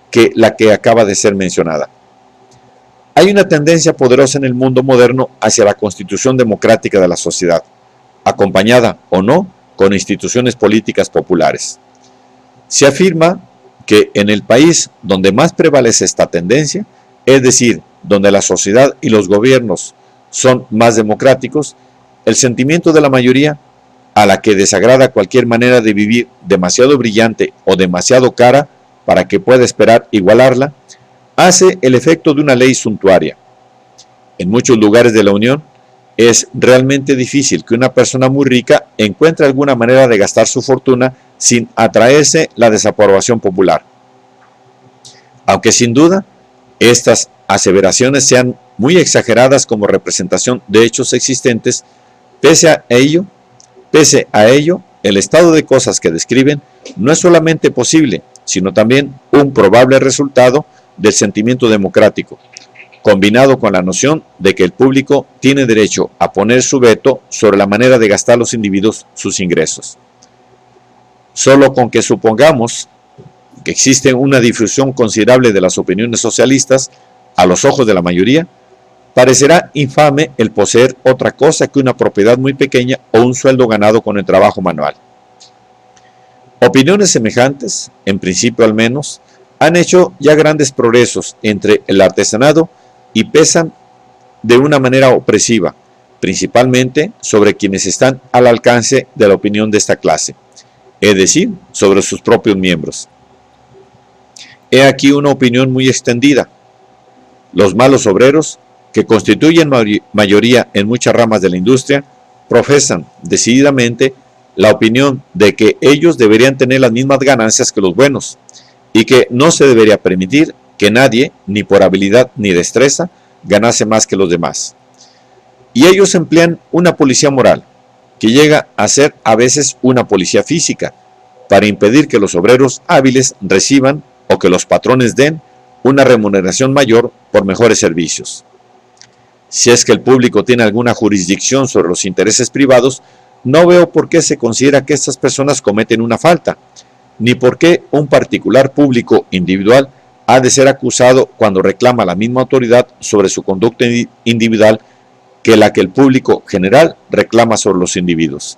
que la que acaba de ser mencionada. Hay una tendencia poderosa en el mundo moderno hacia la constitución democrática de la sociedad, acompañada o no con instituciones políticas populares. Se afirma que en el país donde más prevalece esta tendencia, es decir, donde la sociedad y los gobiernos son más democráticos, el sentimiento de la mayoría, a la que desagrada cualquier manera de vivir demasiado brillante o demasiado cara para que pueda esperar igualarla, hace el efecto de una ley suntuaria. En muchos lugares de la Unión, es realmente difícil que una persona muy rica encuentre alguna manera de gastar su fortuna sin atraerse la desaprobación popular. Aunque sin duda, estas aseveraciones sean muy exageradas como representación de hechos existentes, pese a ello, el estado de cosas que describen no es solamente posible, sino también un probable resultado del sentimiento democrático, combinado con la noción de que el público tiene derecho a poner su veto sobre la manera de gastar los individuos sus ingresos. Solo con que supongamos que existe una difusión considerable de las opiniones socialistas a los ojos de la mayoría, parecerá infame el poseer otra cosa que una propiedad muy pequeña o un sueldo ganado con el trabajo manual. Opiniones semejantes, en principio al menos, han hecho ya grandes progresos entre el artesanado y pesan de una manera opresiva, principalmente sobre quienes están al alcance de la opinión de esta clase, es decir, sobre sus propios miembros. He aquí una opinión muy extendida. Los malos obreros, que constituyen mayoría en muchas ramas de la industria, profesan decididamente la opinión de que ellos deberían tener las mismas ganancias que los buenos, y que no se debería permitir que nadie, ni por habilidad ni destreza, ganase más que los demás. Y ellos emplean una policía moral, que llega a ser a veces una policía física, para impedir que los obreros hábiles reciban o que los patrones den una remuneración mayor por mejores servicios. Si es que el público tiene alguna jurisdicción sobre los intereses privados, no veo por qué se considera que estas personas cometen una falta, ni por qué un particular público individual ha de ser acusado cuando reclama la misma autoridad sobre su conducta individual que la que el público general reclama sobre los individuos.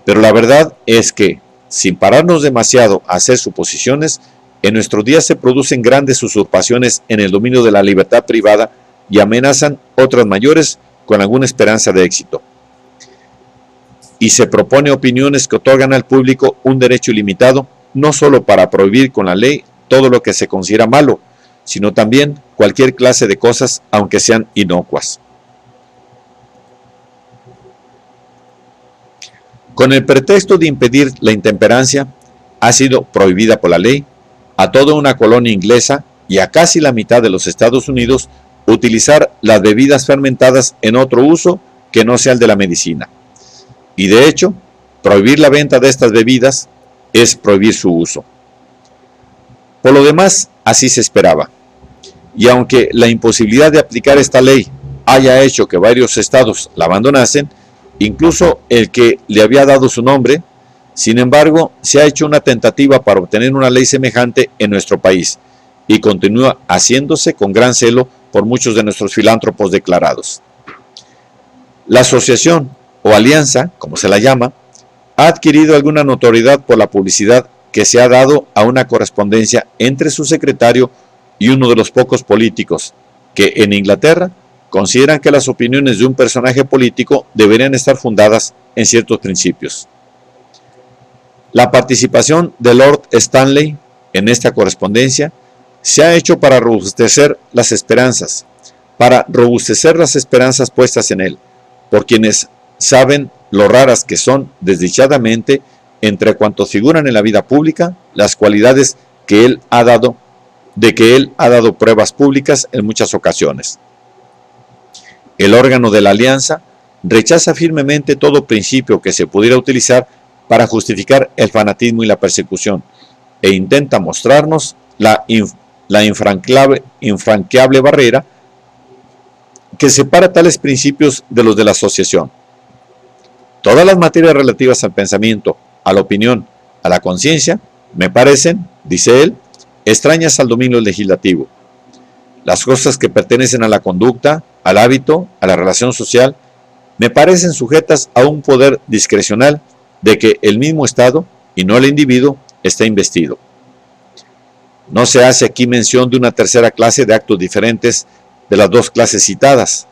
Pero la verdad es que, sin pararnos demasiado a hacer suposiciones, en nuestros días se producen grandes usurpaciones en el dominio de la libertad privada y amenazan otras mayores con alguna esperanza de éxito. Y se propone opiniones que otorgan al público un derecho ilimitado, no solo para prohibir con la ley todo lo que se considera malo, sino también cualquier clase de cosas, aunque sean inocuas. Con el pretexto de impedir la intemperancia, ha sido prohibida por la ley a toda una colonia inglesa y a casi la mitad de los Estados Unidos utilizar las bebidas fermentadas en otro uso que no sea el de la medicina. Y de hecho, prohibir la venta de estas bebidas es prohibir su uso. Por lo demás, así se esperaba. Y aunque la imposibilidad de aplicar esta ley haya hecho que varios estados la abandonasen, incluso el que le había dado su nombre, sin embargo, se ha hecho una tentativa para obtener una ley semejante en nuestro país y continúa haciéndose con gran celo por muchos de nuestros filántropos declarados. La asociación o alianza, como se la llama, ha adquirido alguna notoriedad por la publicidad que se ha dado a una correspondencia entre su secretario y uno de los pocos políticos que en Inglaterra consideran que las opiniones de un personaje político deberían estar fundadas en ciertos principios. La participación de Lord Stanley en esta correspondencia se ha hecho para robustecer las esperanzas puestas en él, por quienes saben lo raras que son, desdichadamente, entre cuantos figuran en la vida pública, las cualidades que él ha dado pruebas públicas en muchas ocasiones. El órgano de la alianza rechaza firmemente todo principio que se pudiera utilizar para justificar el fanatismo y la persecución, e intenta mostrarnos la infranqueable barrera que separa tales principios de los de la asociación. Todas las materias relativas al pensamiento, a la opinión, a la conciencia, me parecen, dice él, extrañas al dominio legislativo. Las cosas que pertenecen a la conducta, al hábito, a la relación social, me parecen sujetas a un poder discrecional de que el mismo Estado, y no el individuo, está investido. No se hace aquí mención de una tercera clase de actos diferentes de las dos clases citadas,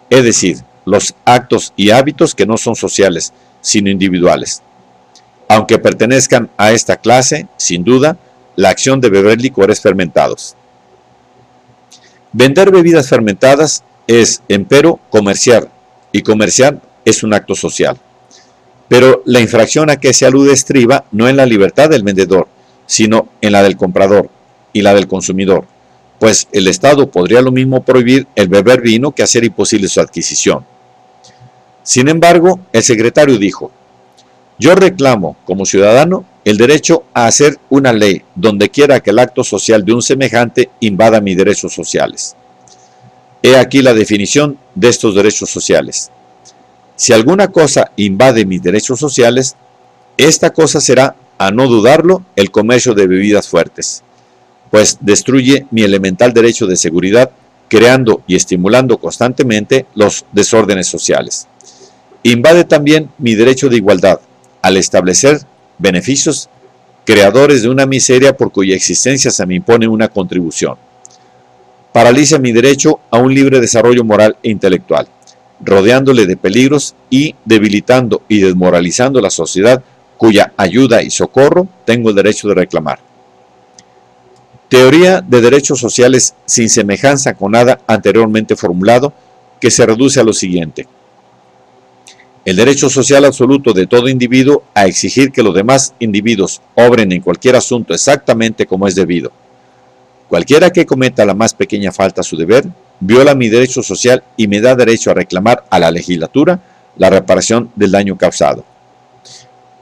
es decir, los actos y hábitos que no son sociales, sino individuales. Aunque pertenezcan a esta clase, sin duda, la acción de beber licores fermentados. Vender bebidas fermentadas es, empero, comerciar, y comerciar es un acto social. Pero la infracción a que se alude estriba no en la libertad del vendedor, sino en la del comprador y la del consumidor, pues el Estado podría lo mismo prohibir el beber vino que hacer imposible su adquisición. Sin embargo, el secretario dijo: yo reclamo, como ciudadano, el derecho a hacer una ley donde quiera que el acto social de un semejante invada mis derechos sociales. He aquí la definición de estos derechos sociales. Si alguna cosa invade mis derechos sociales, esta cosa será, a no dudarlo, el comercio de bebidas fuertes, pues destruye mi elemental derecho de seguridad, creando y estimulando constantemente los desórdenes sociales. Invade también mi derecho de igualdad, al establecer beneficios creadores de una miseria por cuya existencia se me impone una contribución. Paraliza mi derecho a un libre desarrollo moral e intelectual, rodeándole de peligros y debilitando y desmoralizando la sociedad cuya ayuda y socorro tengo el derecho de reclamar. Teoría de derechos sociales sin semejanza con nada anteriormente formulado, que se reduce a lo siguiente: el derecho social absoluto de todo individuo a exigir que los demás individuos obren en cualquier asunto exactamente como es debido. Cualquiera que cometa la más pequeña falta a su deber, viola mi derecho social y me da derecho a reclamar a la legislatura la reparación del daño causado.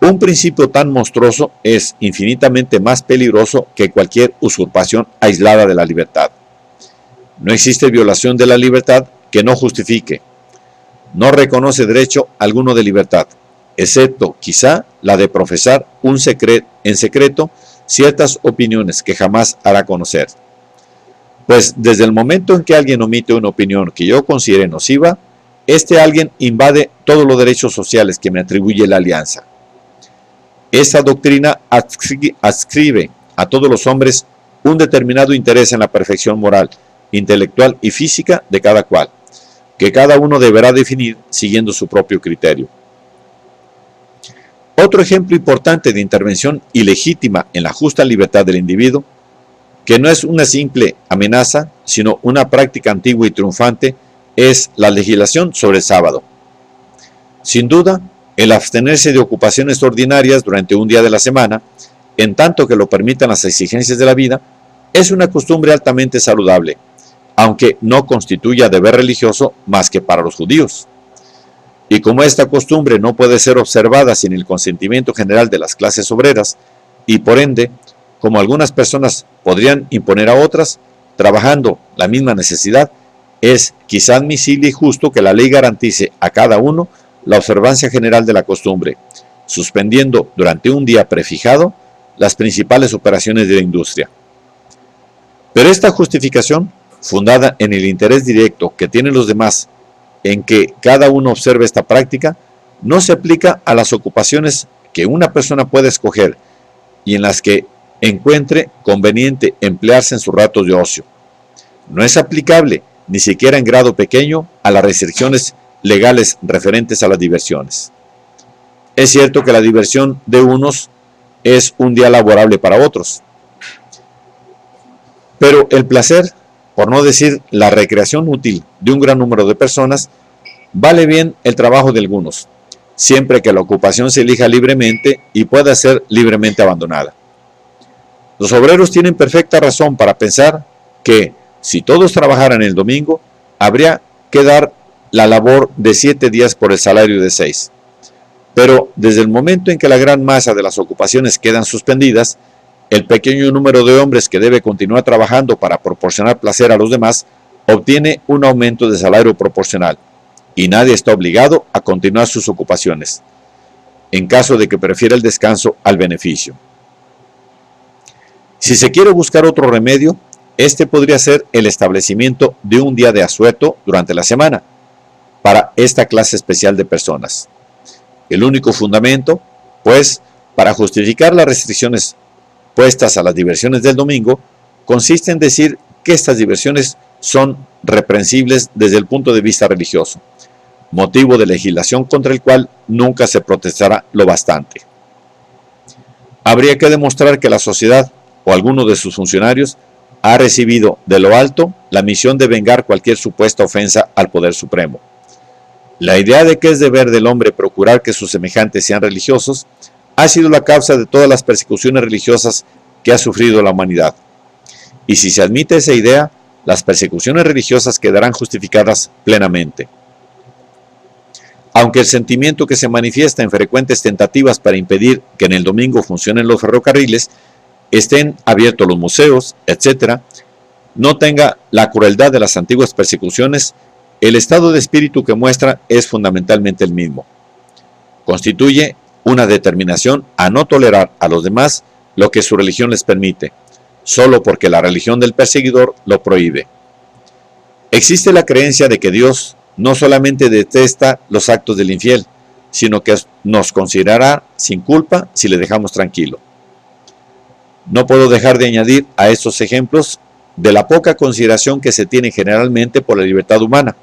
Un principio tan monstruoso es infinitamente más peligroso que cualquier usurpación aislada de la libertad. No existe violación de la libertad que no justifique. no reconoce derecho alguno de libertad, excepto quizá la de profesar en secreto ciertas opiniones que jamás hará conocer. Pues desde el momento en que alguien omite una opinión que yo considere nociva, este alguien invade todos los derechos sociales que me atribuye la alianza. Esta doctrina adscribe a todos los hombres un determinado interés en la perfección moral, intelectual y física de cada cual, que cada uno deberá definir siguiendo su propio criterio. Otro ejemplo importante de intervención ilegítima en la justa libertad del individuo, que no es una simple amenaza, sino una práctica antigua y triunfante, es la legislación sobre el sábado. Sin duda, el abstenerse de ocupaciones ordinarias durante un día de la semana, en tanto que lo permitan las exigencias de la vida, es una costumbre altamente saludable, aunque no constituya deber religioso más que para los judíos. Y como esta costumbre no puede ser observada sin el consentimiento general de las clases obreras, y por ende, como algunas personas podrían imponer a otras, trabajando la misma necesidad, es quizá admisible y justo que la ley garantice a cada uno la observancia general de la costumbre, suspendiendo durante un día prefijado las principales operaciones de la industria. Pero esta justificación, fundada en el interés directo que tienen los demás en que cada uno observe esta práctica, no se aplica a las ocupaciones que una persona puede escoger y en las que encuentre conveniente emplearse en sus ratos de ocio. No es aplicable, ni siquiera en grado pequeño, a las restricciones legales referentes a las diversiones. Es cierto que la diversión de unos es un día laborable para otros, pero el placer, por no decir la recreación útil de un gran número de personas, vale bien el trabajo de algunos, siempre que la ocupación se elija libremente y pueda ser libremente abandonada. Los obreros tienen perfecta razón para pensar que, si todos trabajaran el domingo, habría que dar la labor de 7 días por el salario de 6. Pero desde el momento en que la gran masa de las ocupaciones quedan suspendidas, el pequeño número de hombres que debe continuar trabajando para proporcionar placer a los demás obtiene un aumento de salario proporcional, y nadie está obligado a continuar sus ocupaciones, en caso de que prefiera el descanso al beneficio. Si se quiere buscar otro remedio, este podría ser el establecimiento de un día de asueto durante la semana para esta clase especial de personas. El único fundamento, pues, para justificar las restricciones puestas a las diversiones del domingo, consiste en decir que estas diversiones son reprensibles desde el punto de vista religioso, motivo de legislación contra el cual nunca se protestará lo bastante. Habría que demostrar que la sociedad o alguno de sus funcionarios ha recibido de lo alto la misión de vengar cualquier supuesta ofensa al poder supremo. La idea de que es deber del hombre procurar que sus semejantes sean religiosos ha sido la causa de todas las persecuciones religiosas que ha sufrido la humanidad. Y si se admite esa idea, las persecuciones religiosas quedarán justificadas plenamente. Aunque el sentimiento que se manifiesta en frecuentes tentativas para impedir que en el domingo funcionen los ferrocarriles, estén abiertos los museos, etc., no tenga la crueldad de las antiguas persecuciones, el estado de espíritu que muestra es fundamentalmente el mismo. Constituye una determinación a no tolerar a los demás lo que su religión les permite, solo porque la religión del perseguidor lo prohíbe. Existe la creencia de que Dios no solamente detesta los actos del infiel, sino que nos considerará sin culpa si le dejamos tranquilo. No puedo dejar de añadir a estos ejemplos de la poca consideración que se tiene generalmente por la libertad humana,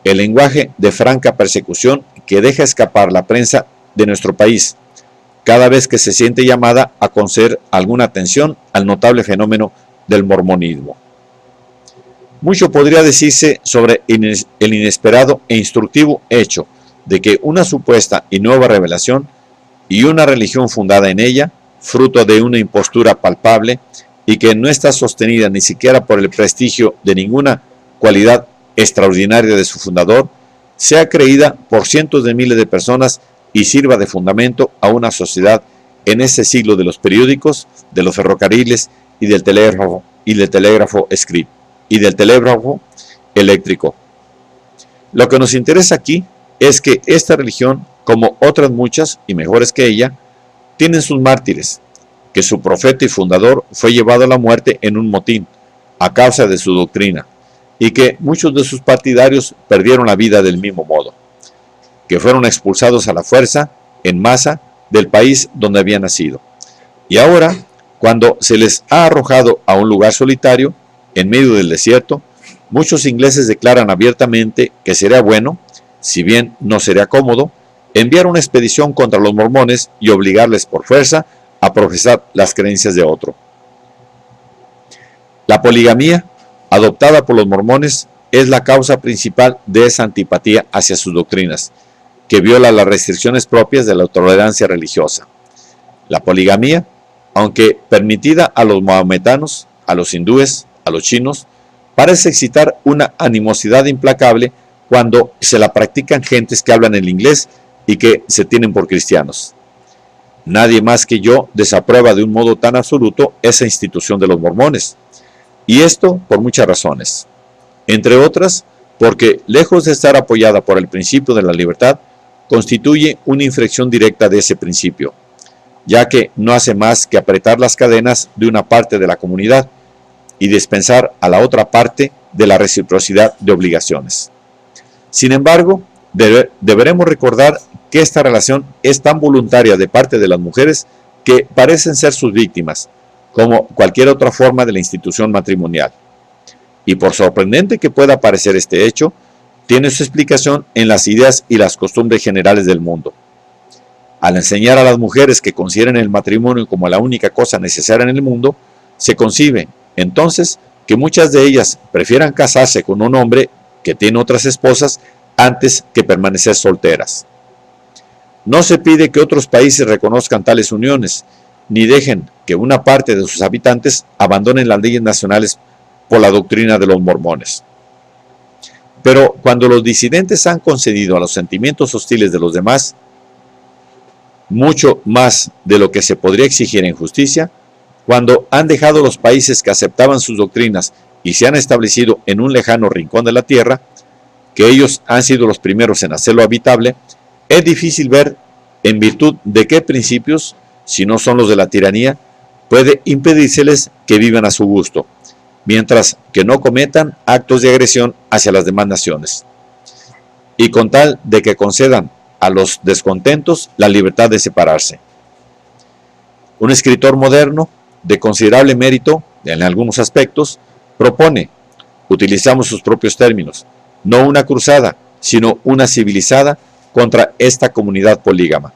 el lenguaje de franca persecución que deja escapar la prensa de nuestro país, cada vez que se siente llamada a conceder alguna atención al notable fenómeno del mormonismo. Mucho podría decirse sobre el inesperado e instructivo hecho de que una supuesta y nueva revelación y una religión fundada en ella, fruto de una impostura palpable y que no está sostenida ni siquiera por el prestigio de ninguna cualidad extraordinaria de su fundador, sea creída por cientos de miles de personas y sirva de fundamento a una sociedad en ese siglo de los periódicos, de los ferrocarriles y del telégrafo eléctrico. Lo que nos interesa aquí es que esta religión, como otras muchas y mejores que ella, tienen sus mártires, que su profeta y fundador fue llevado a la muerte en un motín, a causa de su doctrina, y que muchos de sus partidarios perdieron la vida del mismo modo, que fueron expulsados a la fuerza, en masa, del país donde habían nacido. Y ahora, cuando se les ha arrojado a un lugar solitario, en medio del desierto, muchos ingleses declaran abiertamente que sería bueno, si bien no sería cómodo, enviar una expedición contra los mormones y obligarles por fuerza a profesar las creencias de otro. La poligamía, adoptada por los mormones, es la causa principal de esa antipatía hacia sus doctrinas, que viola las restricciones propias de la tolerancia religiosa. La poligamía, aunque permitida a los mahometanos, a los hindúes, a los chinos, parece excitar una animosidad implacable cuando se la practican gentes que hablan el inglés y que se tienen por cristianos. Nadie más que yo desaprueba de un modo tan absoluto esa institución de los mormones, y esto por muchas razones. Entre otras, porque lejos de estar apoyada por el principio de la libertad, constituye una infracción directa de ese principio, ya que no hace más que apretar las cadenas de una parte de la comunidad y dispensar a la otra parte de la reciprocidad de obligaciones. Sin embargo, deberemos recordar que esta relación es tan voluntaria de parte de las mujeres que parecen ser sus víctimas, como cualquier otra forma de la institución matrimonial. Y por sorprendente que pueda parecer este hecho, tiene su explicación en las ideas y las costumbres generales del mundo. Al enseñar a las mujeres que consideren el matrimonio como la única cosa necesaria en el mundo, se concibe, entonces, que muchas de ellas prefieran casarse con un hombre que tiene otras esposas antes que permanecer solteras. No se pide que otros países reconozcan tales uniones, ni dejen que una parte de sus habitantes abandonen las leyes nacionales por la doctrina de los mormones. Pero cuando los disidentes han concedido a los sentimientos hostiles de los demás, mucho más de lo que se podría exigir en justicia, cuando han dejado los países que aceptaban sus doctrinas y se han establecido en un lejano rincón de la tierra, que ellos han sido los primeros en hacerlo habitable, es difícil ver en virtud de qué principios, si no son los de la tiranía, puede impedírseles que vivan a su gusto, mientras que no cometan actos de agresión hacia las demás naciones, y con tal de que concedan a los descontentos la libertad de separarse. Un escritor moderno, de considerable mérito en algunos aspectos, propone, utilizamos sus propios términos, no una cruzada, sino una civilizada contra esta comunidad polígama,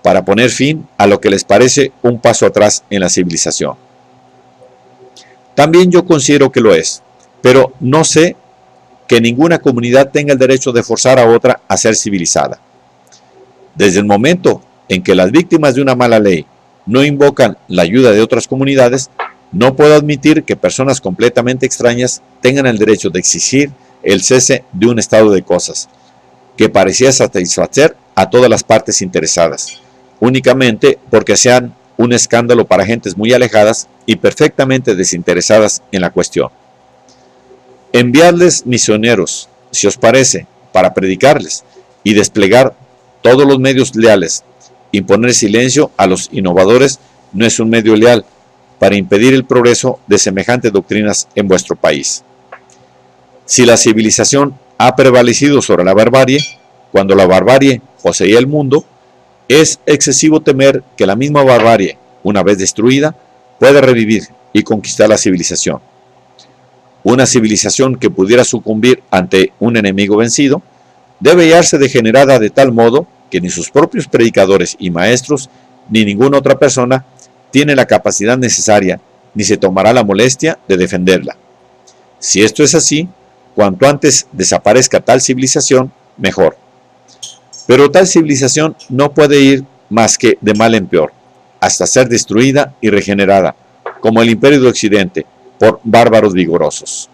para poner fin a lo que les parece un paso atrás en la civilización. También yo considero que lo es, pero no sé que ninguna comunidad tenga el derecho de forzar a otra a ser civilizada. Desde el momento en que las víctimas de una mala ley no invocan la ayuda de otras comunidades, no puedo admitir que personas completamente extrañas tengan el derecho de exigir el cese de un estado de cosas que parecía satisfacer a todas las partes interesadas, únicamente porque sean un escándalo para gentes muy alejadas y perfectamente desinteresadas en la cuestión. Enviarles misioneros, si os parece, para predicarles y desplegar todos los medios leales. Imponer silencio a los innovadores no es un medio leal para impedir el progreso de semejantes doctrinas en vuestro país. Si la civilización ha prevalecido sobre la barbarie, cuando la barbarie poseía el mundo, es excesivo temer que la misma barbarie, una vez destruida, puede revivir y conquistar la civilización. Una civilización que pudiera sucumbir ante un enemigo vencido, debe hallarse degenerada de tal modo que ni sus propios predicadores y maestros, ni ninguna otra persona, tiene la capacidad necesaria, ni se tomará la molestia de defenderla. Si esto es así, cuanto antes desaparezca tal civilización, mejor. Pero tal civilización no puede ir más que de mal en peor, hasta ser destruida y regenerada, como el Imperio de Occidente, por bárbaros vigorosos.